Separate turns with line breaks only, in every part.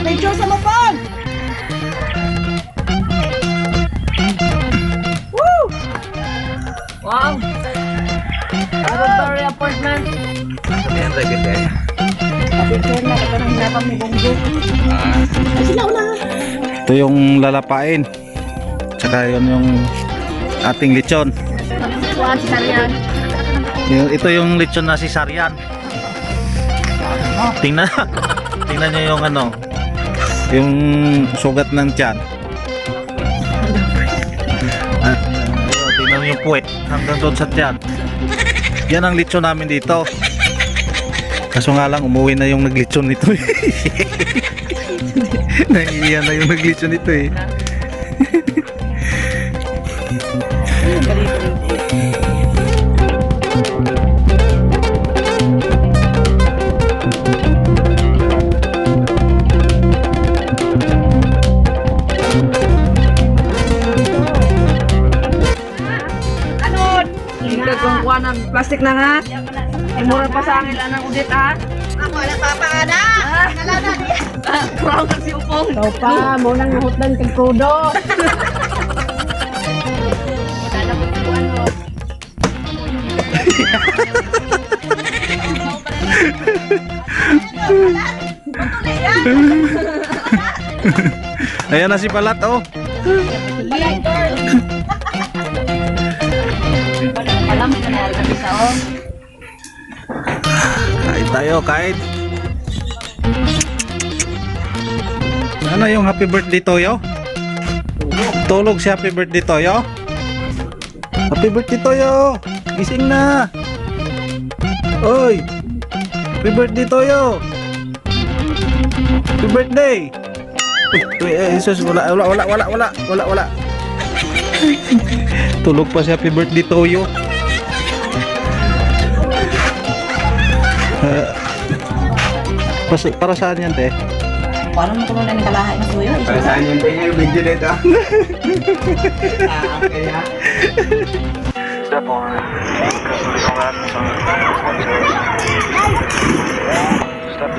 Picture sa mapag! Woo! Wow! Arrow apartment.
Ayan, lagi tayo.
Picture na, ito nang hinapang ni Bonggo. Ay, sila una.
Ito yung lalapain. Tsaka yun yung ating lechon.
Kuhaan si Sarian.
Ito yung lechon na si Sarian. Tingnan tingnan nyo yung ano, yung sugat ng tiyan. At tingnan nyo yung puwet hanggang doon sa tiyan. Yan ang lechon namin dito. Kaso nga lang umuwi na yung naglechon nito. Naiiyan na yung naglechon nito eh.
Kung ng plastic na nga. Imura pa sa akin lang ng udit ha.
Ako nagpapangana. Nalalaman.
Kurang kasi upong.
Ikaw pa, mo nang nahutdan kay Kudo.
Ayan na si Palat oh.
Alam mo na natin sa on.
Kain tayo, kain. Ano yung happy birthday Toyo? Tulog si happy birthday Toyo. Happy birthday Toyo. Gising na. Oy. Happy birthday Toyo. Happy birthday. Uy, Jesus, wala. Tulog pa si happy birthday Toyo. Para saan yan, te?
Paano mo kung ano kalahay ng suyo?
Para saan yung tingin yung video nito? Okay ha?
Step on. Step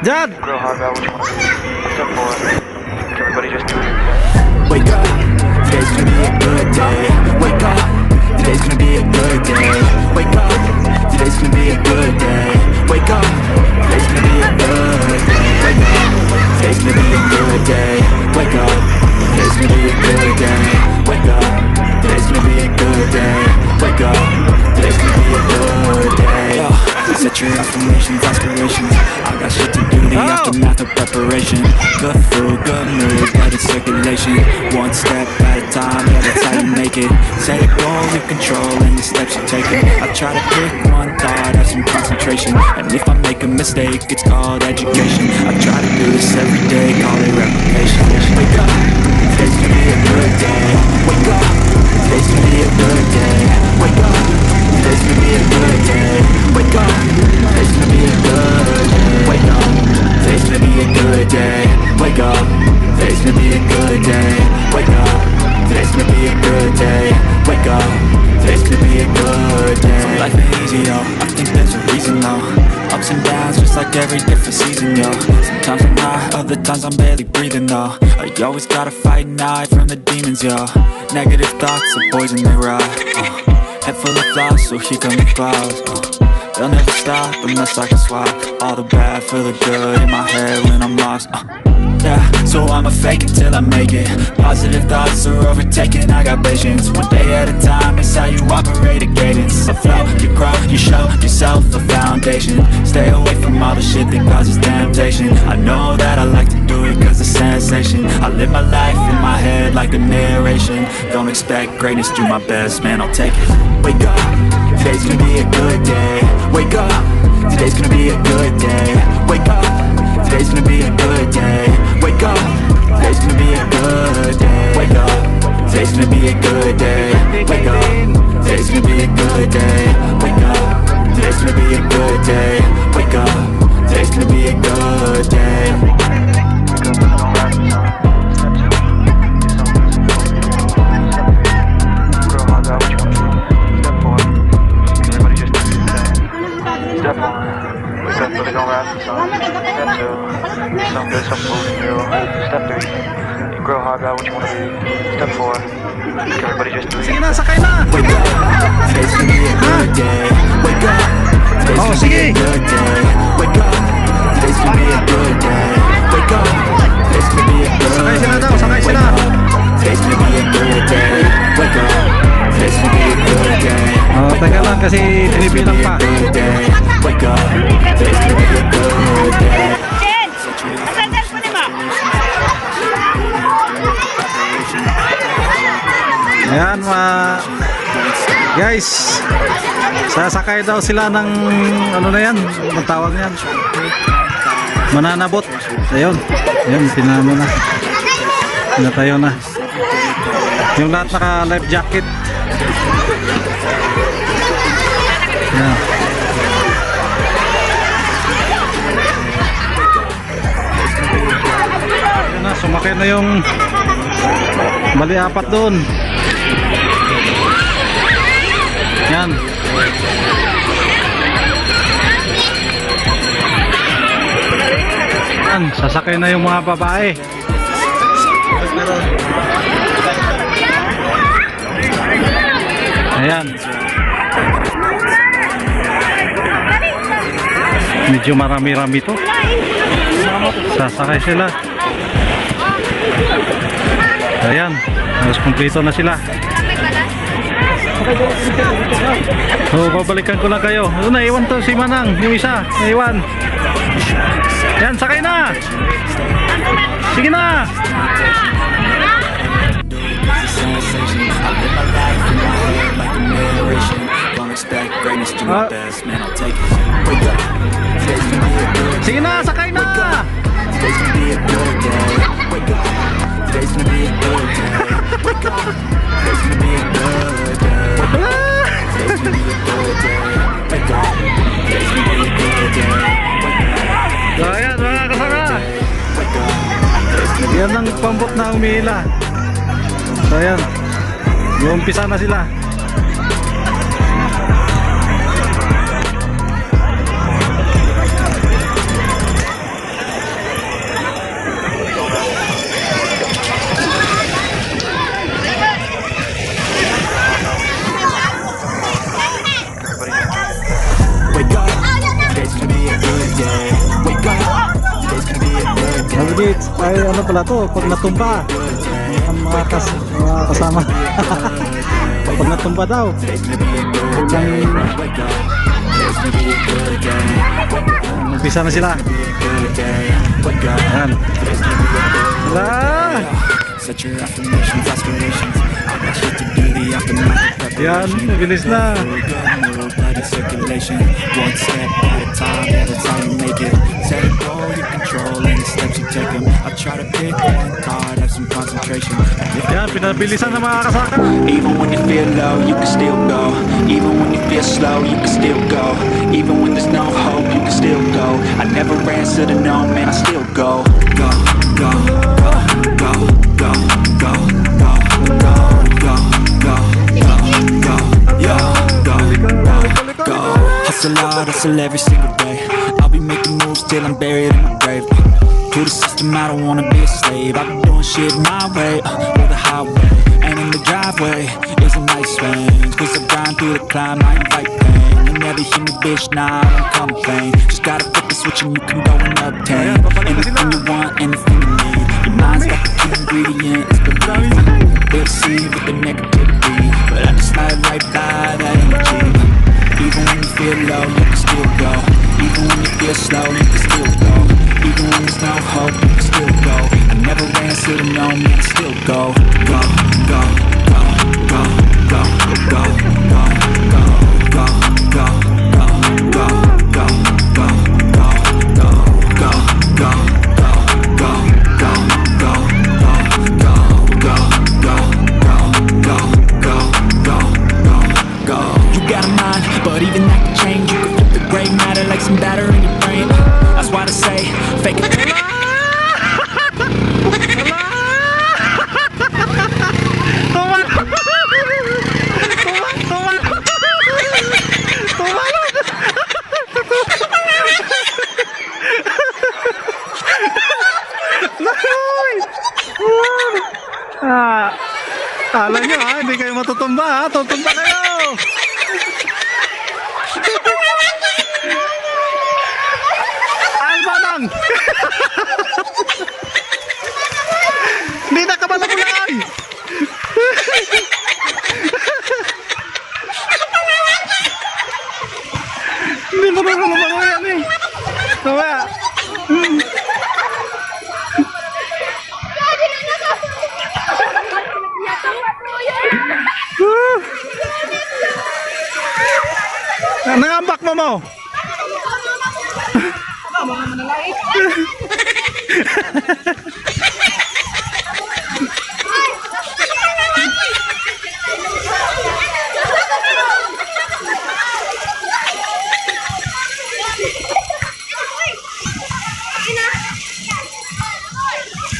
Dad!
real hard about what you want to do. Step forward. Everybody just do it.
Wake up, today's gonna be a good day. Wake up, today's gonna be a good day. Wake up, today's gonna be a good day. Wake up, today's gonna be a good day. Wake up, today's gonna be a good day. Wake up, today's gonna be a good day. Wake up, today's gonna be a good day. Wake up, today's gonna be a good day. Yo, set your affirmations, aspirations. I got shit to do, the aftermath of preparation. Good food, good mood, blood in circulation. One step at a time, yeah, that's how you make it. Set a goal, you control any steps you're taking. I try to pick one thought, have some concentration. And if I make a mistake, it's called education. I try to do this every day, call it replication. Wake up, today's gonna be a good day. Wake up, today's gonna be a good day. Wake up, today's gonna be a good day. Wake up, today's gonna be a good day. Wake up, today's gonna be a good day. Wake up, today's gonna be a good day. Wake up, today's gonna be a good day. Wake up, today's gonna be a good day. So life ain't easy, yo, I think there's a reason, though. Ups and downs, just like every different season, yo. Sometimes I'm high, other times I'm barely breathing, though. I always gotta fight and hide from the demons, yo. Negative thoughts are poison, they rot. Head full of flies, so here come the clouds. They'll never stop unless I can swap all the bad for the good in my head when I'm lost. Yeah, so I'ma fake it till I make it. Positive thoughts are overtaken, I got patience. One day at a time, it's how you operate a cadence. A flow, you grow, you show yourself a foundation. Stay away from all the shit that causes temptation. I know that I like to do it cause it's sensation. I live my life in my head like a narration. Don't expect greatness, do my best, man, I'll take it. Wake up, today's gonna be a good day. Wake up, today's gonna be a good day. Wake up, today's gonna be a good day. Wake up, today's gonna be a good day. Wake up, today's gonna be a good day. Wake up, today's gonna be a good day. Wake up, today's gonna be a good day. Wake up, today's gonna be a good day.
Real hard about what you want to do. Step forward. Everybody just do it. Step on. Step 2, little wrap. Step 2, some good, some food meal. Step 3, you grow hard about what you want to be. Step 4, everybody just do
Sige
it.
na, sakay na!
Wake up, today's gonna be a good day. Wake up, today's
Oh,
gonna
sige.
be a good day. Wake up, today's gonna be a good day. Wake up, today's gonna be a good day.
Sakay sila daw, sakay sila.
Today's gonna be a good day. Wake up, today's gonna be a good day.
Oh, teka lang kasi tinibilang pa.
Good day. Wake up, today's gonna be a good day.
Ayan, guys, sasakay daw sila ng ano na yan, ang tawag niyan, mananabot. Ayun, ayun, tinamo na, pinatayo na yung lahat, naka life jacket. Ayan. Ayan na, sumakay na yung bali apat doon. Yan. Yan, sasakay na yung mga babae. Ayan. Medyo marami-rami to. Sasakay sila. Ayan, halos kumpleto na sila. So, babalikan ko lang kayo. Naiwan to si Manang, yung isa, naiwan. Yan, sakay na. Sige na. Sige na, sakay na.
Today's gonna be a good day. Wake up, today's gonna be a good day. Today's gonna be a good day. Wake up, today's gonna be a good day.
So, ayan, mga kasaka.
Wake up, today's gonna be
Yan ang pambot na umihila. So, ayan, umpisa na sila. Navigate ay ano pala to, pag natumba ang mga kasama. Pag natumba daw umpisa na sila. Ayan.
Set your affirmations, aspirations. I've got shit to do, the aftermath.
Yan, bilis na.
Blood in circulation. One step at a time, yeah, that's how you make it. Set a goal, you control any steps you take them. I try to pick one card, have some concentration.
Yan, pinabilisan ng mga kasaka.
Even when you feel low, you can still go. Even when you feel slow, you can still go. Even when there's no hope, you can still go. I never answer to no, man, I still go. Go, go, go, go, go, go, go, go, go, go, go, yo, go, go. Hustle hard, hustle every single day. I'll be making moves till I'm buried in my grave. To the system, I don't wanna be a slave. I've been doing shit my way, or the highway. And in the driveway is a nice range. Cause I grind through the climb, I invite pain. You never hear me, bitch, nah, I don't complain. Just gotta flip the switch and you can go and obtain anything you want, anything you need. Your mind's got the key ingredients, believe me. They'll see with the negativity, but I just slide right by that energy. Even when you feel low, you can still go. Even when you feel slow, you can still go. Even when there's no hope, you can still go. I never answer to no, man, I still go. Go, go, go, go, go, go, go, go, go, go, go, go, go, go, go, go, go, go, but even that can change. You can flip the gray matter like some batter in your brain. That's why I say, fake it.
Kala nyo ha, hindi kayo matutumba ha. Tutumba kayo. Ay, manang! Hindi na ka malabulan! Hindi mo na malabulan yan eh. Mamaya. Nangambak mo mo.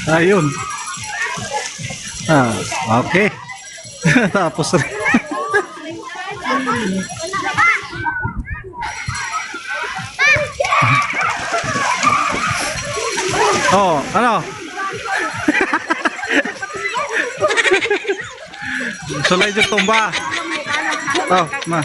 Ayun. Okay. Tapos rin. Oh, ano? Sulay yung tumba. Oh, ma.